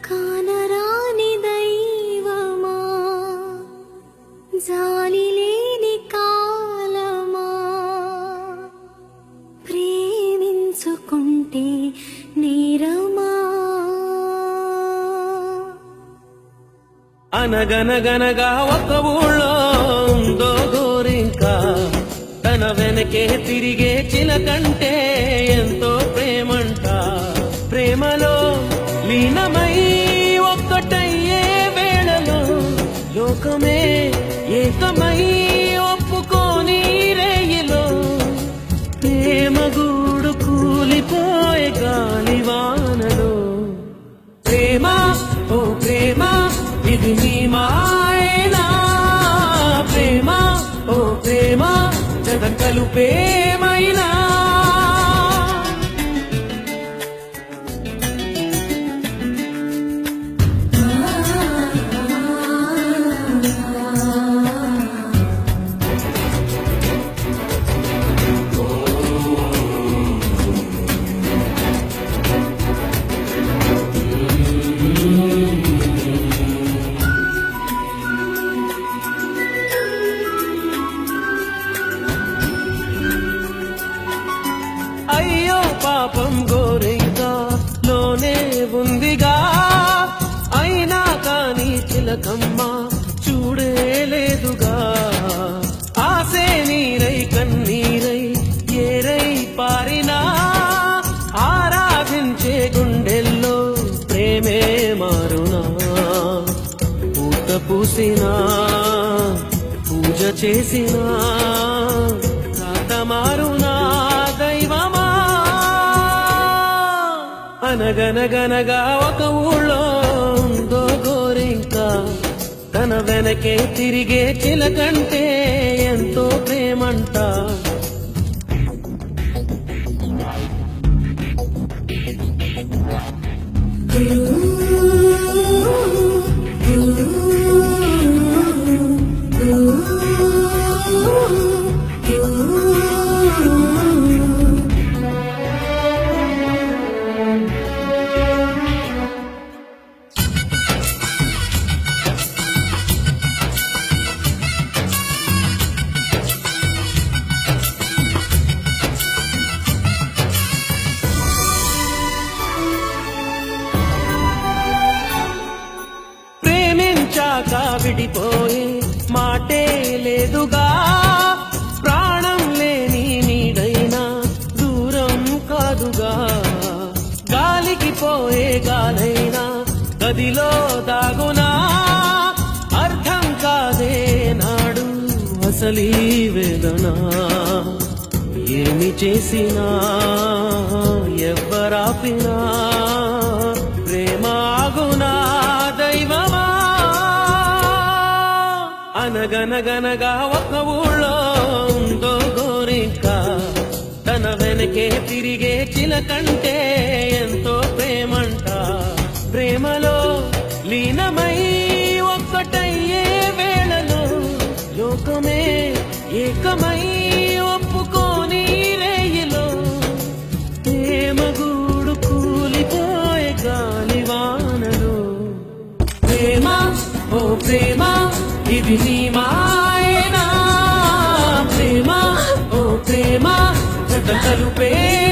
కానరాని దైవమా జాలి లేని కాలమా ప్రేమించుకుంటే నేరమా అనగనగనగా ఒక ఊళ్ళో ఉందో గోరింక తన వెనకే తిరిగే చిలకంటే ఎంతో ప్రేమంట ప్రేమలో లీనమై ఒక్కటయ్యే వేళలో లోకమే ఏకమై ఒప్పుకోని రేయిలో ప్రేమ గూడు కూలిపోయే గాలివానలో ప్రేమ ఓ ప్రేమ ఇది నీ మాయనా ప్రేమ ఓ ప్రేమ జతకలు ప్రేమైనా అయ్యో పాపం గోరింక లోనే ఉందిగా అయినా కాని చిలకమ్మ చూడలేదుగా ఆసే నీరై కన్నీరై ఏరై పారినా ఆరాధించే గుండెల్లో ప్రేమే మారునా పూత పూసినా పూజ చేసినా రాత మారునా దైవమా అనగనగనగా ఒక ఊళ్ళో ఉందో గోరింక తన వెనకే తిరిగే చిలకంటే ఎంతో ప్రేమంట ప్రేమించాక విడిపోయే మాటే లేదుగా ప్రాణం లేని నీడైనా దూరం కాదుగా గాలికి పోయే గాలైనా గదిలో దాగునా అర్థం కాదే నాడు అసలీ వేదన ఏమి చేసినా ఎవ్వరాపినా ప్రేమాగునా దైవమా అనగనగనగా ఒక ఊళ్ళో ఉందో గోరింక తన వెనకే తిరిగే చిలకంటే ఎంతో ప్రేమంట ప్రేమలో లీనమై ఒక్కటయ్యే వేళలో లోకమే ఏకమై ఒప్పుకోని రేయిలో ప్రేమ గూడు కూలిపోయే గాలివానలో ప్రేమ ఓ ప్రేమ ఇది నీ మాయనా ప్రేమ ఓ ప్రేమ జతకలు ప్రేమ